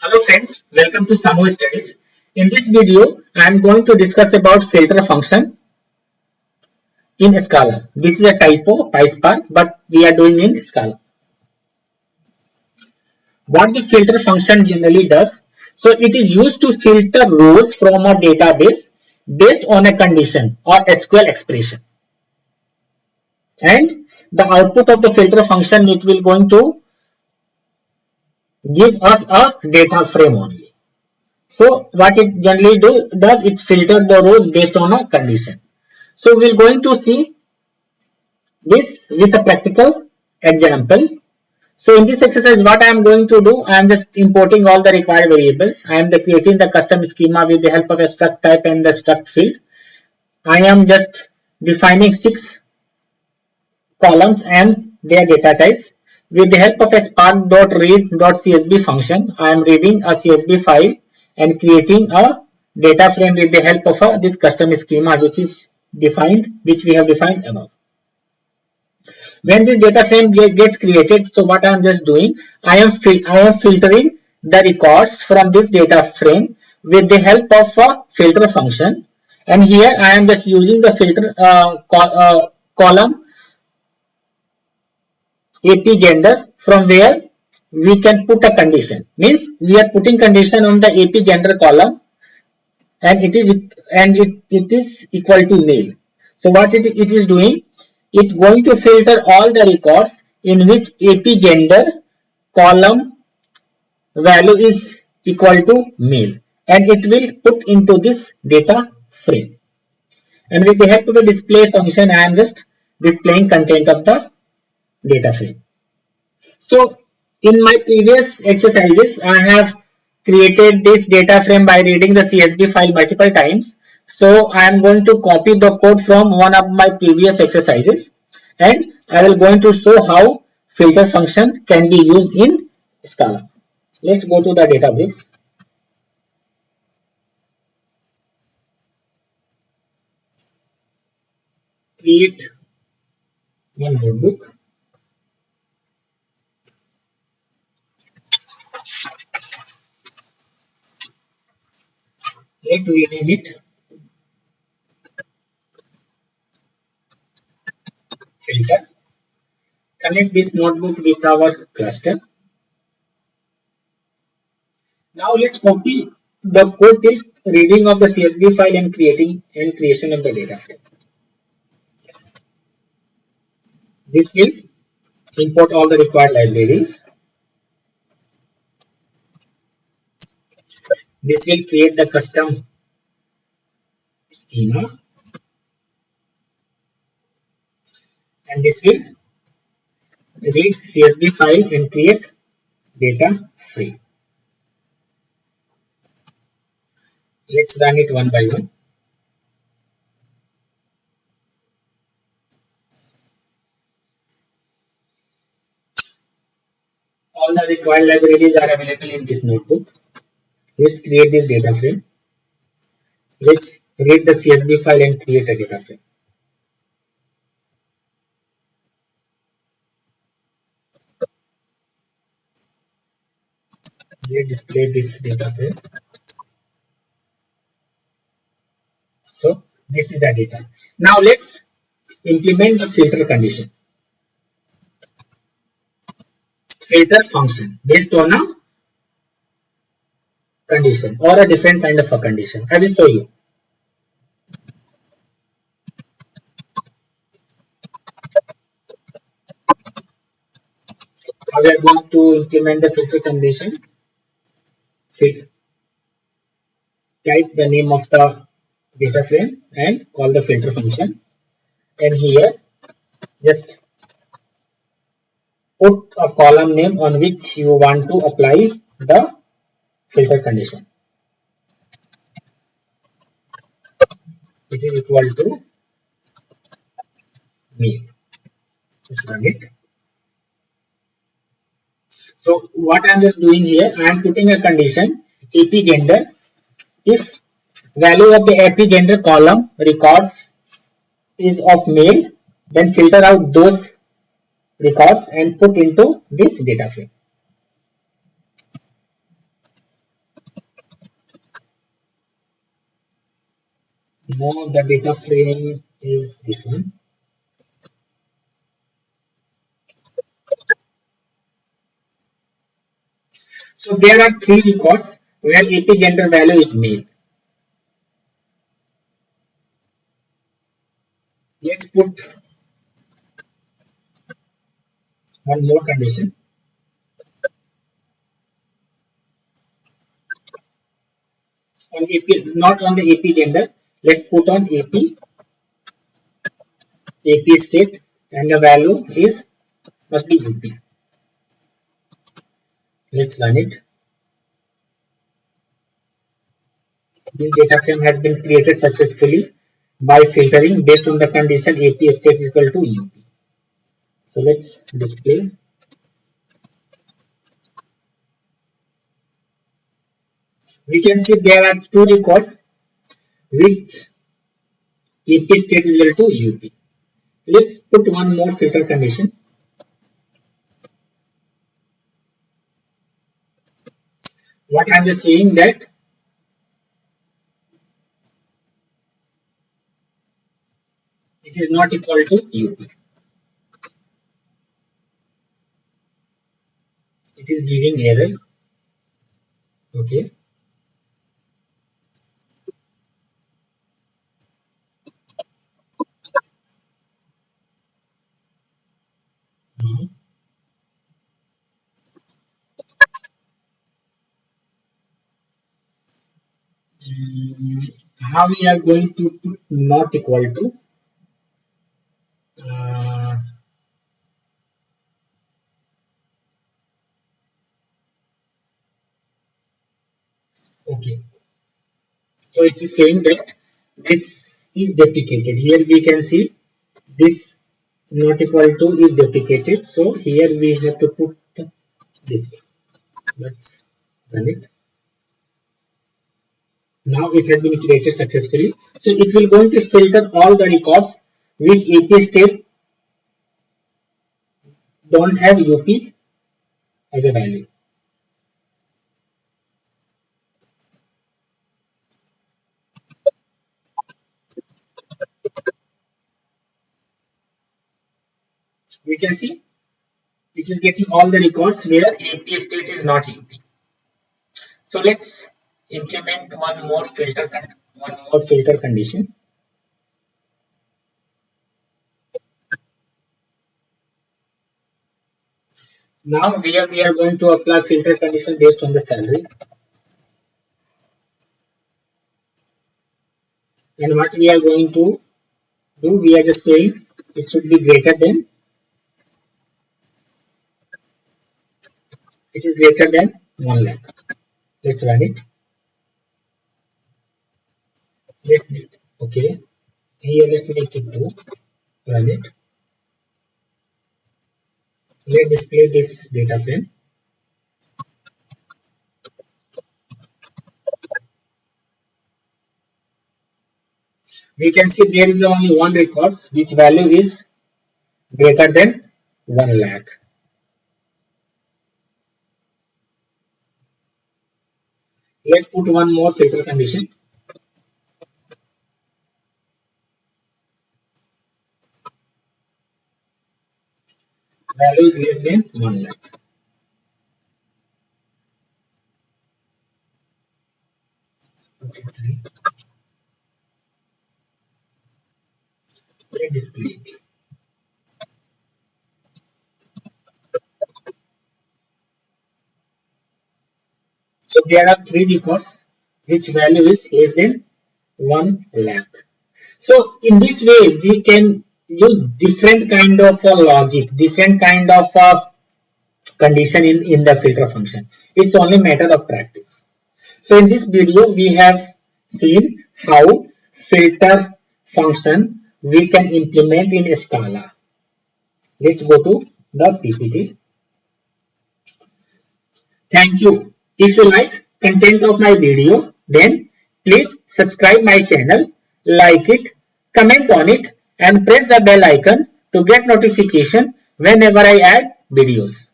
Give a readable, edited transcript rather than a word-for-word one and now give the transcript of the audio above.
Hello friends, welcome to SahuStudies. In this video, I am going to discuss about filter function in Scala. This is a typo, PySpark, but we are doing in Scala. What the filter function generally does, so it is used to filter rows from a database based on a condition or SQL expression. And the output of the filter function, it will going to give us a data frame only. So what it generally does, it filter the rows based on a condition. So we're going to see this with a practical example. So in this exercise, what I am going to do, I am just importing all the required variables. I am creating the custom schema with the help of a struct type and the struct field. I am just defining 6 columns and their data types. With the help of a spark.read.csv function, I am reading a CSV file and creating a data frame with the help of this custom schema which we have defined above. When this data frame gets created, so what I am just doing, I am filtering the records from this data frame with the help of a filter function, and here I am just using the filter column AP gender, from where we can put a condition. Means we are putting condition on the AP gender column, and it is equal to male. So what it is doing, it's going to filter all the records in which AP gender column value is equal to male, and it will put into this data frame. And with the help of the display function, I am just displaying content of the data frame. So in my previous exercises, I have created this data frame by reading the CSV file multiple times. So I am going to copy the code from one of my previous exercises, and I will going to show how filter function can be used in Scala. Let's go to the Databricks. Create one notebook. Let's rename it filter. Connect this notebook with our cluster. Now let's copy the code till reading of the CSV file and creation of the data frame. This will import all the required libraries. This will create the custom schema, and this will read CSV file and create data frame. Let's run it one by one. All the required libraries are available in this notebook. Let's create this data frame. Let's read the CSV file and create a data frame. Let's display this data frame. So this is the data. Now let's implement the filter condition. Filter function based on a condition or a different kind of a condition. I will show you. How we are going to implement the filter condition. Type the name of the data frame and call the filter function, and here just put a column name on which you want to apply the filter condition. It is equal to male. Just run it. So what I am just doing here, I am putting a condition AP gender. If value of the AP gender column records is of male, then filter out those records and put into this data frame. No, the data frame is this one. So there are three records where AP gender value is male. Let's put one more condition. On AP, not on the AP gender. Let's put on AP state, and the value is must be UP. Let's run it. This data frame has been created successfully by filtering based on the condition AP state is equal to UP. So let's display. We can see there are two records which AP state is equal to UP. Let's put one more filter condition. What I'm just saying that it is not equal to UP. It is giving error. Okay. Mhm. How we are going to put not equal to? Uh, okay. So it is saying that this is deprecated. Here we can see this not equal to is deprecated. So here we have to put this. Let's run it. Now it has been created successfully. So it will going to filter all the records which AP state don't have UP as a value. We can see it is getting all the records where AP state is not UP. So let's implement one more filter condition. Now here we are going to apply filter condition based on the salary. And what we are going to do, we are just saying it should be greater than, it is greater than 1 lakh. Let's run it. Okay. Here let's make it 2. Run it. Let's display this data frame. We can see there is only one records which value is greater than 1 lakh. Let's put one more filter condition. Value is less than 1 lakh. Okay, let's display it. So there are three records which value is less than 1 lakh. So in this way we can use different kind of logic, different kind of condition in the filter function. It's only matter of practice. So in this video we have seen how filter function we can implement in Scala. Let's go to the PPT. Thank you. If you like content of my video, then please subscribe my channel, like it, comment on it, and press the bell icon to get notification whenever I add videos.